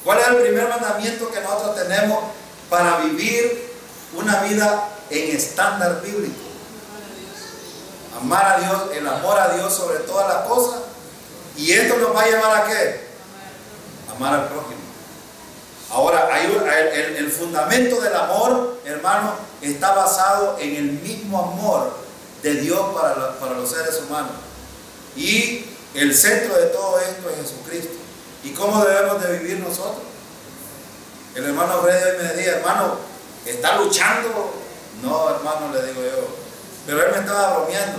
¿Cuál es el primer mandamiento que nosotros tenemos para vivir una vida en estándar bíblico? Amar a Dios, el amor a Dios sobre todas las cosas. ¿Y esto nos va a llevar a qué? Amar al prójimo. Ahora, el fundamento del amor, hermano, está basado en el mismo amor de Dios para los seres humanos. Y el centro de todo esto es Jesucristo. ¿Y cómo debemos de vivir nosotros? El hermano Freddy me decía, hermano, ¿está luchando? No, hermano, le digo yo. Pero él me estaba bromeando.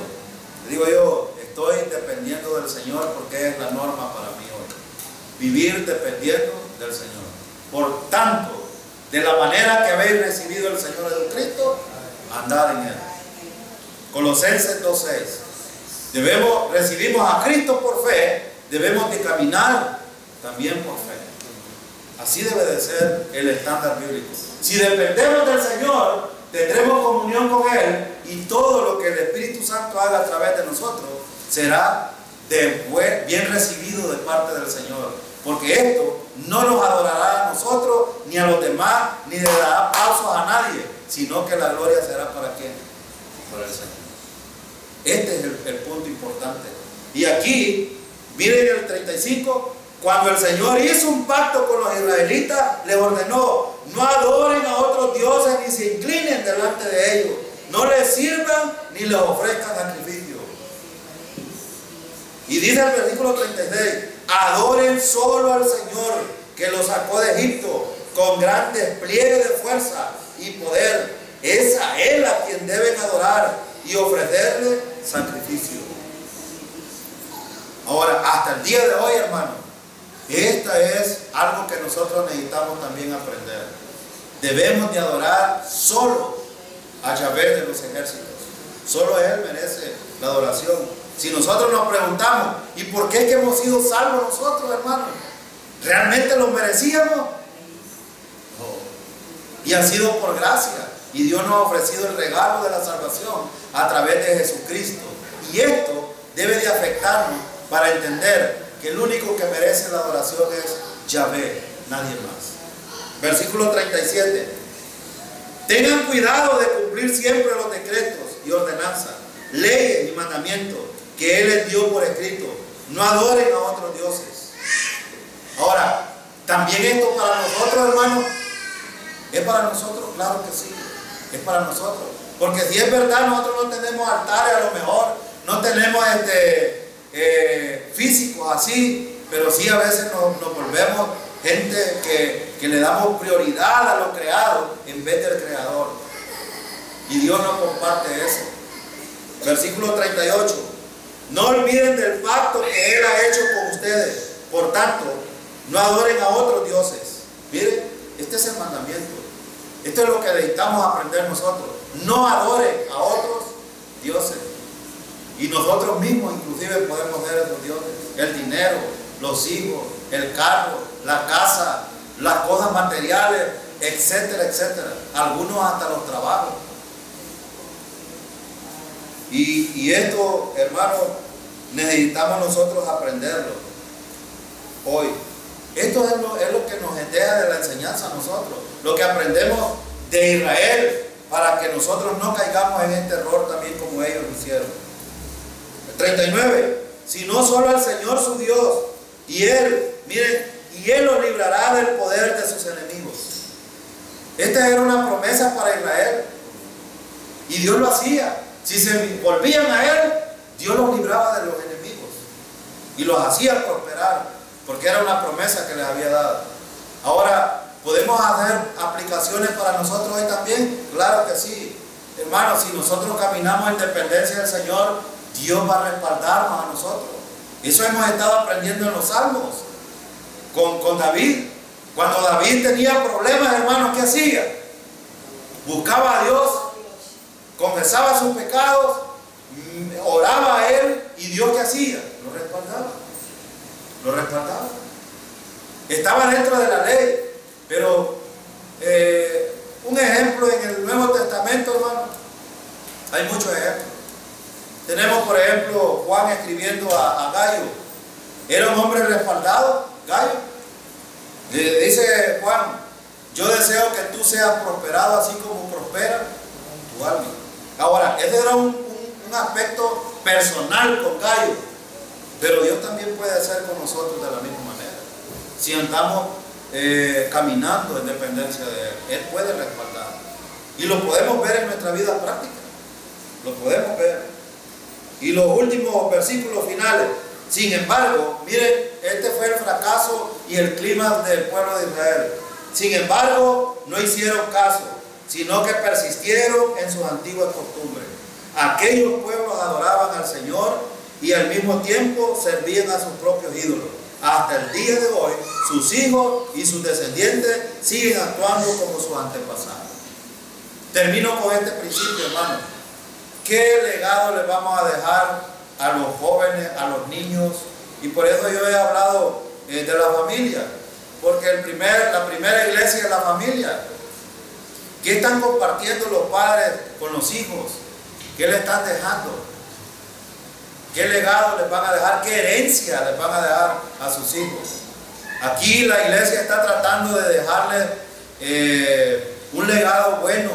Le digo yo, estoy dependiendo del Señor porque es la norma para mí hoy. Vivir dependiendo del Señor. Por tanto, de la manera que habéis recibido el Señor Jesucristo, andad en Él. Colosenses 2:6. Recibimos a Cristo por fe, debemos de caminar también por fe. Así debe de ser el estándar bíblico. Si dependemos del Señor, tendremos comunión con Él y todo lo que el Espíritu Santo haga a través de nosotros será bien recibido de parte del Señor. Porque esto no nos adorará a nosotros, ni a los demás, ni le dará pasos a nadie, sino que la gloria será para ¿quién? Para el Señor. Este es el punto importante. Y aquí, miren el 35, cuando el Señor hizo un pacto con los israelitas, les ordenó, no adoren a otros dioses ni se inclinen delante de ellos, no les sirvan ni les ofrezcan sacrificio. Y dice el versículo 36, adoren solo al Señor que los sacó de Egipto con gran despliegue de fuerza y poder. Es a Él a quien deben adorar y ofrecerle sacrificio. Ahora, hasta el día de hoy, hermano, esta es algo que nosotros necesitamos también aprender. Debemos de adorar solo a Yahvé de los ejércitos. Solo Él merece la adoración. Si nosotros nos preguntamos, ¿y por qué es que hemos sido salvos nosotros, hermanos? ¿Realmente lo merecíamos? No. Y ha sido por gracia. Y Dios nos ha ofrecido el regalo de la salvación a través de Jesucristo. Y esto debe de afectarnos para entender que el único que merece la adoración es Yahvé, nadie más. Versículo 37. Tengan cuidado de cumplir siempre los decretos y ordenanzas, leyes y mandamientos que Él les dio por escrito. No adoren a otros dioses. Ahora, también esto para nosotros, hermanos, ¿es para nosotros? Claro que sí, es para nosotros. Porque si es verdad, nosotros no tenemos altares, a lo mejor no tenemos físicos así, pero sí a veces nos volvemos gente que le damos prioridad a lo creado en vez del creador. Y Dios no comparte eso. Versículo 38. No olviden del pacto que Él ha hecho con ustedes. Por tanto, no adoren a otros dioses. Miren, este es el mandamiento. Esto es lo que necesitamos aprender nosotros. No adoren a otros dioses. Y nosotros mismos inclusive podemos ser esos dioses. El dinero, los hijos, el carro, la casa, las cosas materiales, etcétera, etcétera. Algunos hasta los trabajos. Y esto, hermanos, necesitamos nosotros aprenderlo hoy. Esto es lo que nos deja de la enseñanza a nosotros, lo que aprendemos de Israel, para que nosotros no caigamos en este error también como ellos lo hicieron. El 39, sino solo al Señor su Dios, y Él, miren, y Él los librará del poder de sus enemigos. Esta era una promesa para Israel, y Dios lo hacía. Si se volvían a Él, Dios los libraba de los enemigos y los hacía prosperar, porque era una promesa que les había dado. Ahora, ¿podemos hacer aplicaciones para nosotros hoy también? Claro que sí. Hermanos, si nosotros caminamos en dependencia del Señor, Dios va a respaldarnos a nosotros. Eso hemos estado aprendiendo en los Salmos con David. Cuando David tenía problemas, hermanos, ¿qué hacía? Buscaba a Dios, confesaba sus pecados, oraba a Él, y Dios ¿qué hacía? Lo respaldaba. Lo respaldaba. Estaba dentro de la ley. Pero un ejemplo en el Nuevo Testamento, hermano, hay muchos ejemplos. Tenemos, por ejemplo, Juan escribiendo a Gallo. Era un hombre respaldado, Gallo. Le dice Juan, yo deseo que tú seas prosperado así como prospera tu alma. Ahora, ese era un aspecto personal con Gallo, pero Dios también puede hacer con nosotros de la misma manera. Si andamos caminando en dependencia de Él, Él puede respaldar. Y lo podemos ver en nuestra vida práctica. Lo podemos ver. Y los últimos versículos finales. Sin embargo, miren, este fue el fracaso y el clima del pueblo de Israel. Sin embargo, no hicieron caso, sino que persistieron en sus antiguas costumbres. Aquellos pueblos adoraban al Señor y al mismo tiempo servían a sus propios ídolos. Hasta el día de hoy, sus hijos y sus descendientes siguen actuando como sus antepasados. Termino con este principio, hermano. ¿Qué legado le vamos a dejar a los jóvenes, a los niños? Y por eso yo he hablado de la familia, porque la primera iglesia es la familia. ¿Qué están compartiendo los padres con los hijos? ¿Qué le están dejando? ¿Qué legado les van a dejar? ¿Qué herencia les van a dejar a sus hijos? Aquí la iglesia está tratando de dejarles un legado bueno,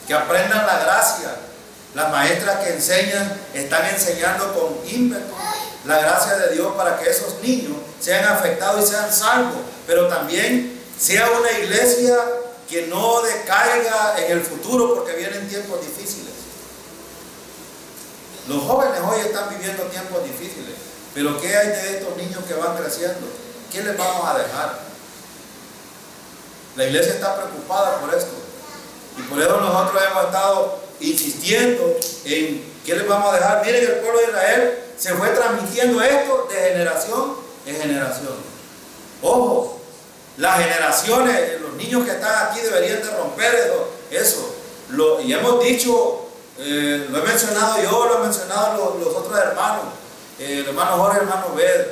que aprendan la gracia. Las maestras que enseñan están enseñando con ímpetu la gracia de Dios para que esos niños sean afectados y sean salvos, pero también sea una iglesia que no decaiga en el futuro, porque vienen tiempos difíciles. Los jóvenes hoy están viviendo tiempos difíciles, pero ¿qué hay de estos niños que van creciendo? ¿Qué les vamos a dejar? La iglesia está preocupada por esto, y por eso nosotros hemos estado insistiendo en qué les vamos a dejar. Miren, el pueblo de Israel se fue transmitiendo esto de generación en generación. Ojo, las generaciones, los niños que están aquí deberían de romper eso. Y hemos dicho, lo he mencionado yo, lo he mencionado los otros hermanos, el hermano Jorge, el hermano Bed.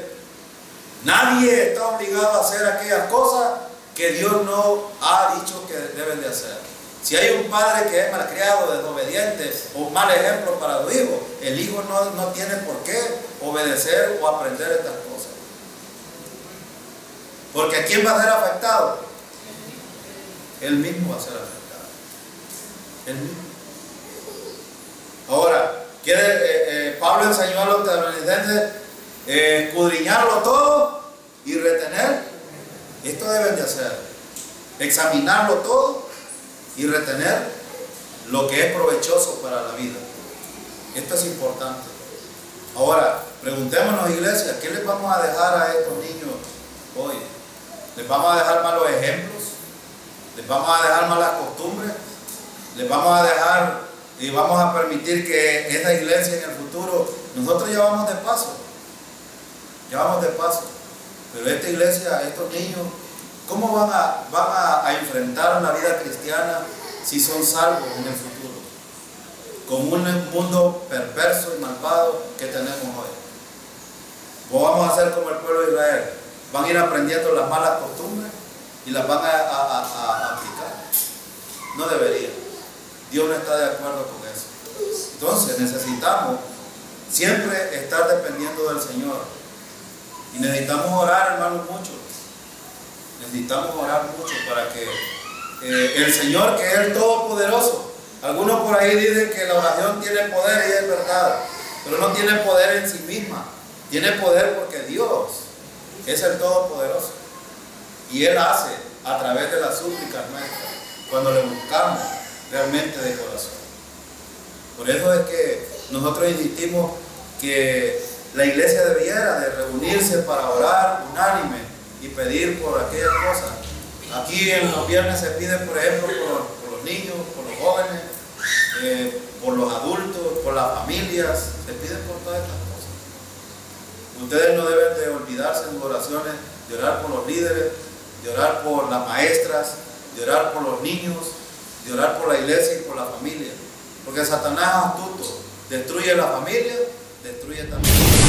Nadie está obligado a hacer aquellas cosas que Dios no ha dicho que deben de hacer. Si hay un padre que es malcriado, desobediente o mal ejemplo para su hijo, el hijo no tiene por qué obedecer o aprender estas cosas. Porque ¿quién va a ser afectado? Él mismo va a ser afectado. Él mismo. Ahora, Pablo enseñó a los tesalonicenses escudriñarlo todo y retener. Esto deben de hacer. Examinarlo todo y retener lo que es provechoso para la vida. Esto es importante. Ahora, preguntémonos, iglesia, ¿qué les vamos a dejar a estos niños hoy? ¿Les vamos a dejar malos ejemplos? ¿Les vamos a dejar malas costumbres? ¿Les vamos a dejar y vamos a permitir que esta iglesia en el futuro, nosotros ya vamos de paso? Ya vamos de paso. Pero esta iglesia, estos niños, ¿cómo van a enfrentar la vida cristiana si son salvos en el futuro? Con un mundo perverso y malvado que tenemos hoy. ¿O vamos a hacer como el pueblo de Israel? ¿Van a ir aprendiendo las malas costumbres y las van a aplicar? No debería. Dios no está de acuerdo con eso. Entonces necesitamos siempre estar dependiendo del Señor. Y necesitamos orar, hermanos, mucho. Necesitamos orar mucho para que el Señor, que es el Todopoderoso, algunos por ahí dicen que la oración tiene poder, y es verdad, pero no tiene poder en sí misma. Tiene poder porque Dios es el Todopoderoso, y Él hace a través de las súplicas nuestras, cuando le buscamos realmente de corazón. Por eso es que nosotros insistimos que la iglesia debiera de reunirse para orar unánime y pedir por aquellas cosas. Aquí en los viernes se pide, por ejemplo, por los niños, por los jóvenes, por los adultos, por las familias, se piden por todas estas cosas. Ustedes no deben de olvidarse en sus oraciones de orar por los líderes, de orar por las maestras, de orar por los niños, de orar por la iglesia y por la familia. Porque Satanás es astuto, destruye la familia, destruye también.